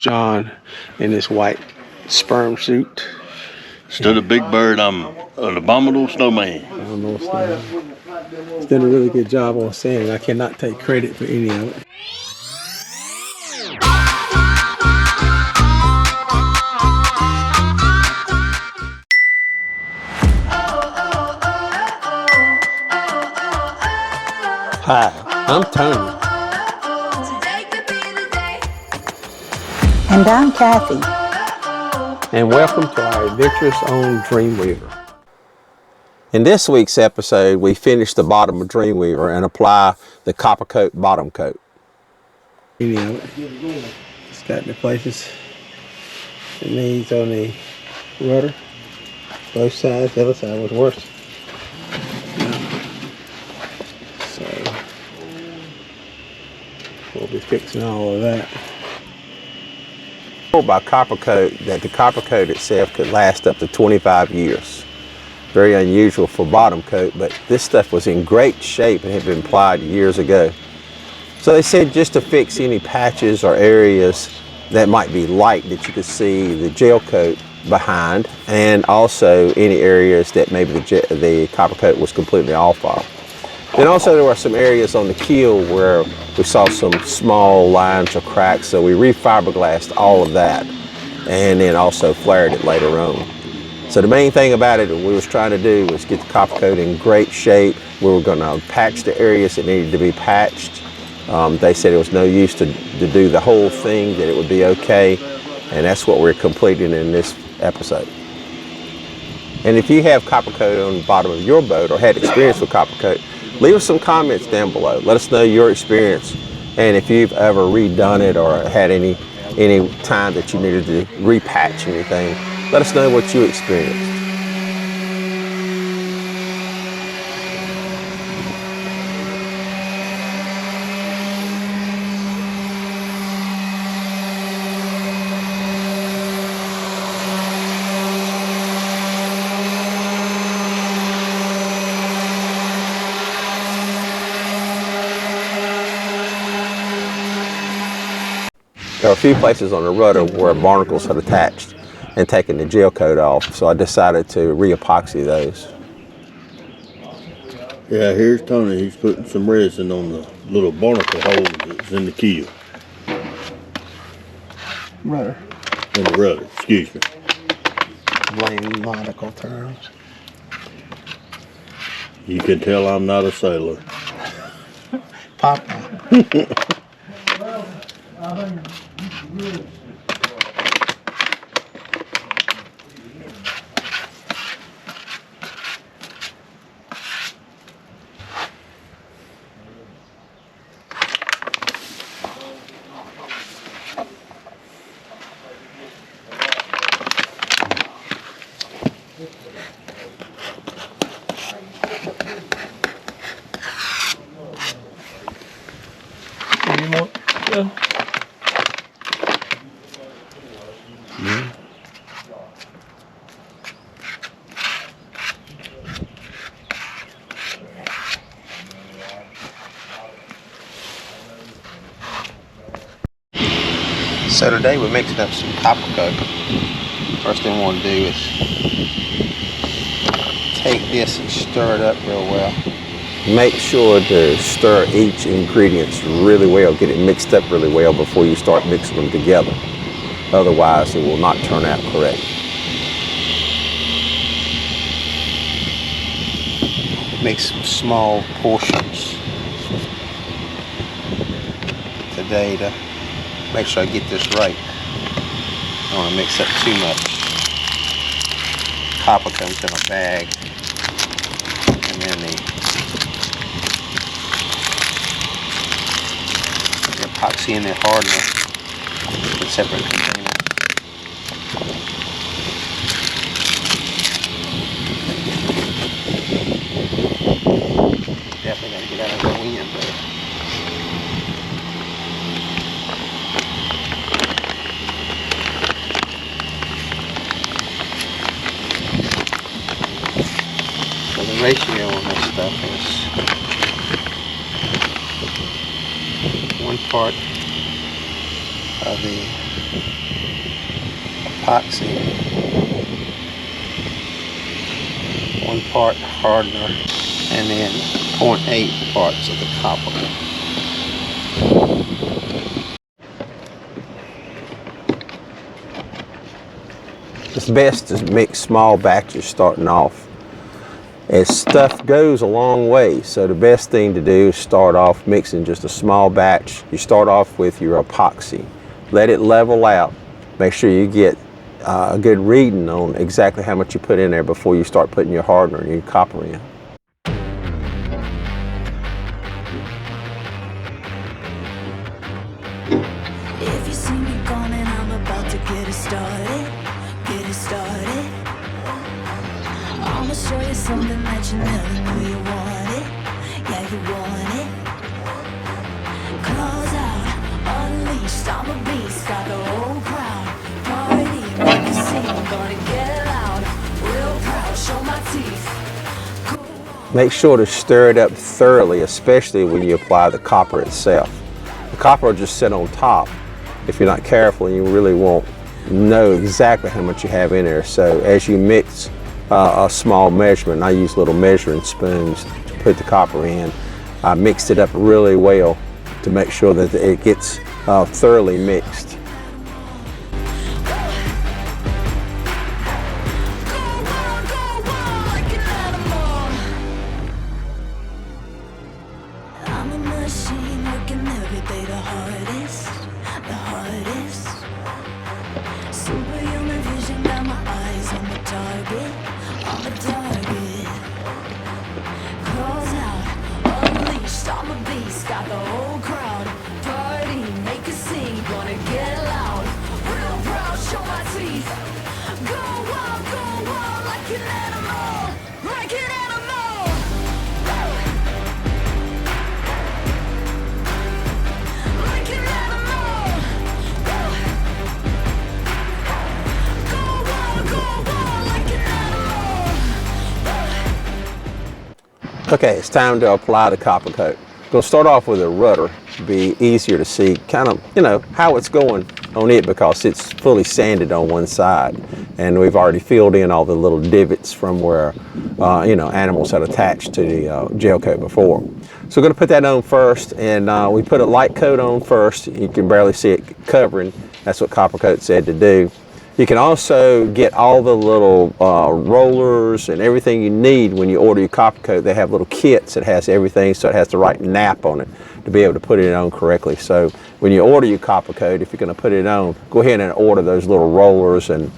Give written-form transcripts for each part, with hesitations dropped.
John in this white sperm suit. Instead of Big Bird, I'm an abominable snowman. I don't know what's going on. He's done a really good job on sanding. I cannot take credit for any of it. Hi, I'm Tony. And I'm Kathy. And welcome to our adventures on Dreamweaver. In this week's episode, we finish the bottom of Dreamweaver and apply the Coppercoat bottom coat. Any of it. It's got the places it needs on the rudder. Both sides. The other side was worse. So we'll be fixing all of that. By Coppercoat that the Coppercoat itself could last up to 25 years. Very unusual for bottom coat, but this stuff was in great shape and had been applied years ago. So they said just to fix any patches or areas that might be light that you could see the gel coat behind, and also any areas that maybe the Coppercoat was completely off of. Then also there were some areas on the keel where we saw some small lines or cracks, so we refiberglassed all of that and then also flared it later on. So the main thing about it that we was trying to do was get the Coppercoat in great shape. We were going to patch the areas that needed to be patched. They said it was no use to do the whole thing, that it would be okay, and that's what we're completing in this episode. And if you have Coppercoat on the bottom of your boat or had experience with Coppercoat, leave us some comments down below. Let us know your experience, and if you've ever redone it or had any time that you needed to repatch anything, let us know what you experienced. There are a few places on the rudder where barnacles had attached and taken the gel coat off, so I decided to re-epoxy those. Yeah, here's Tony. He's putting some resin on the little barnacle hole that's in the keel. Rudder. In the rudder, excuse me. Blame nautical terms. You can tell I'm not a sailor. Papa. Any more? Yeah. So today we're mixing up some Coppercoat. First thing we want to do is take this and stir it up real well. Make sure to stir each ingredient really well, get it mixed up really well before you start mixing them together. Otherwise it will not turn out correct. Make some small portions today to make sure I get this right. I don't want to mix up too much. Copper comes in a bag, and then the epoxy in the hardener in a separate container. Definitely got to get out of the wind though. The ratio on this stuff is 1 part of the epoxy, 1 part hardener, and then 0.8 parts of the copper. It's best to mix small batches starting off, as stuff goes a long way. So the best thing to do is start off mixing just a small batch. You start off with your epoxy, let it level out, make sure you get a good reading on exactly how much you put in there before you start putting your hardener and your copper in. If you see me coming, I'm about to get it started. Get it started. I'ma show you something that you never knew you wanted. Yeah, you want it. Claws out, unleashed, I'm a beast. Got the whole crowd. Party, make a scene. Gonna get loud. Real proud, show my teeth. Make sure to stir it up thoroughly, especially when you apply the copper itself. The copper will just sit on top. If you're not careful, you really won't know exactly how much you have in there. So as you mix a small measurement, I use little measuring spoons to put the copper in. I mixed it up really well to make sure that it gets thoroughly mixed. I'm a machine working every day the hardest. Superhuman vision, got my eyes on the target. Claws out, unleashed, I'm a beast. Got the whole crowd. Party, make a scene. Gonna get loud. Real proud, show my teeth. Go wild like an animal. Like an animal. Like an animal. Go wild like an animal. Okay, it's time to apply the copper coat. We'll start off with a rudder to be easier to see kind of, how it's going on it, because it's fully sanded on one side. And we've already filled in all the little divots from where, animals had attached to the gel coat before. So we're going to put that on first, and we put a light coat on first. You can barely see it covering. That's what Coppercoat said to do. You can also get all the little rollers and everything you need when you order your Coppercoat. They have little kits that has everything, so it has the right nap on it to be able to put it on correctly. So when you order your Coppercoat, if you're going to put it on, go ahead and order those little rollers and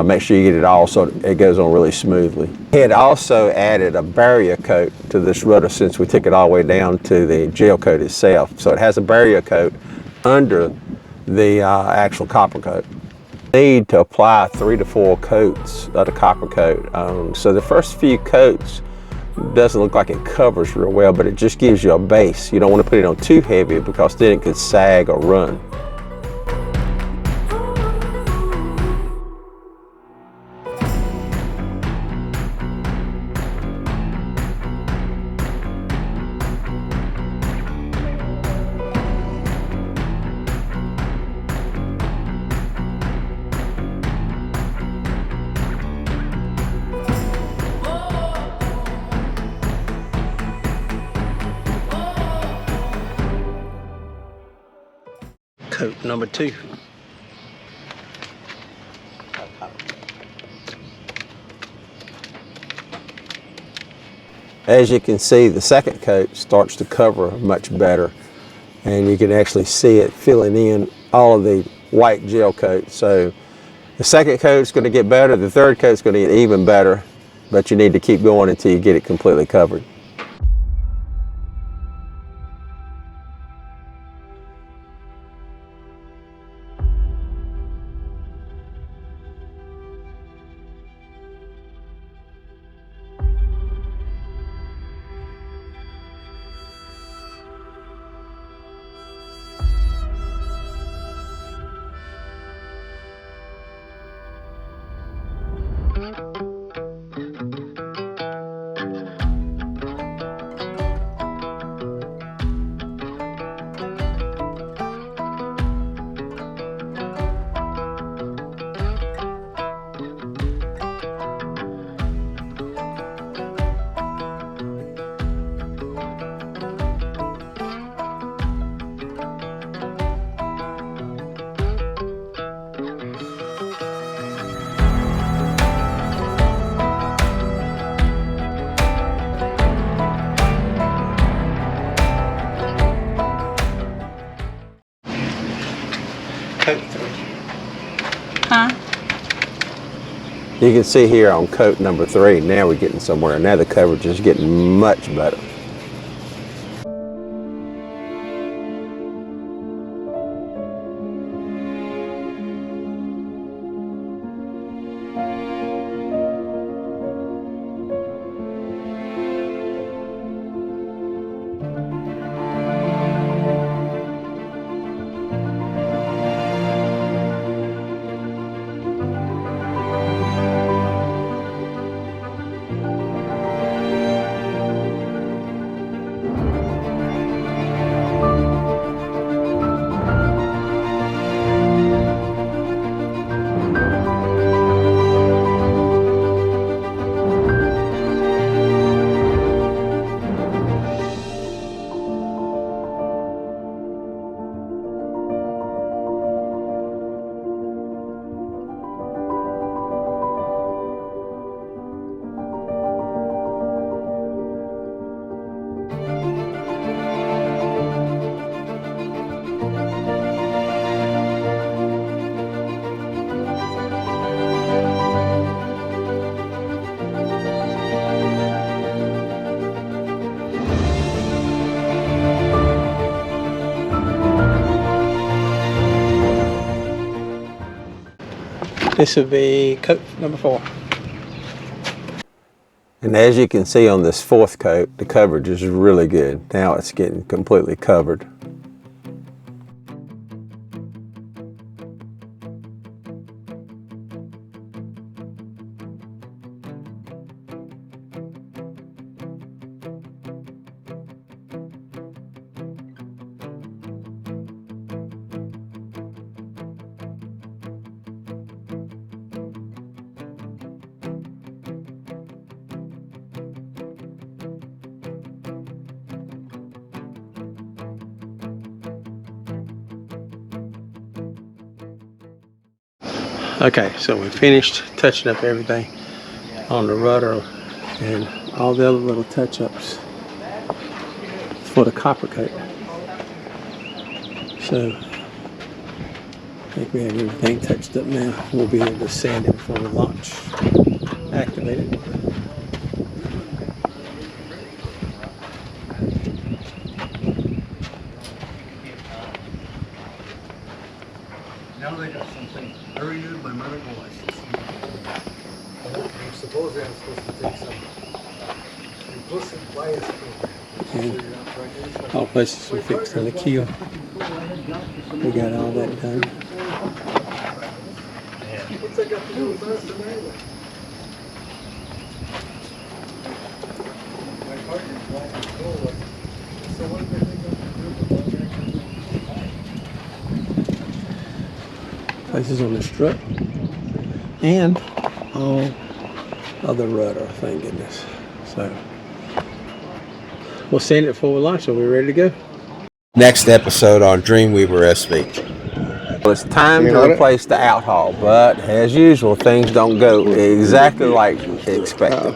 make sure you get it all so it goes on really smoothly. We had also added a barrier coat to this rudder since we took it all the way down to the gel coat itself. So it has a barrier coat under the actual Coppercoat. Need to apply 3 to 4 coats of the Coppercoat. So the first few coats doesn't look like it covers real well, but it just gives you a base. You don't want to put it on too heavy because then it could sag or run. Coat number 2. As you can see, the second coat starts to cover much better, and you can actually see it filling in all of the white gel coat. So the second coat is going to get better, the third coat is going to get even better, but you need to keep going until you get it completely covered. Huh? You can see here on coat number 3, now we're getting somewhere. Now the coverage is getting much better. This would be coat number 4. And as you can see on this 4th coat, the coverage is really good. Now it's getting completely covered. Okay, so we finished touching up everything on the rudder and all the other little touch-ups for the Coppercoat. So I think we have everything touched up now. We'll be able to sand it before we launch. Activate it. Now they got something very new by medical license. I'm supposed I'm supposed to take some implicit bias program. So you're not pregnant. All places we fixed on the keel. We got all that done. What's that got to do with us anyway? My partner's wanting to go with. So what do they think Places on the strut and all other rudder, thank goodness. So we'll sand it before we launch, so we're ready to go. Next episode on Dreamweaver SV. Well, it's time to replace the outhaul, but as usual, things don't go exactly like expected.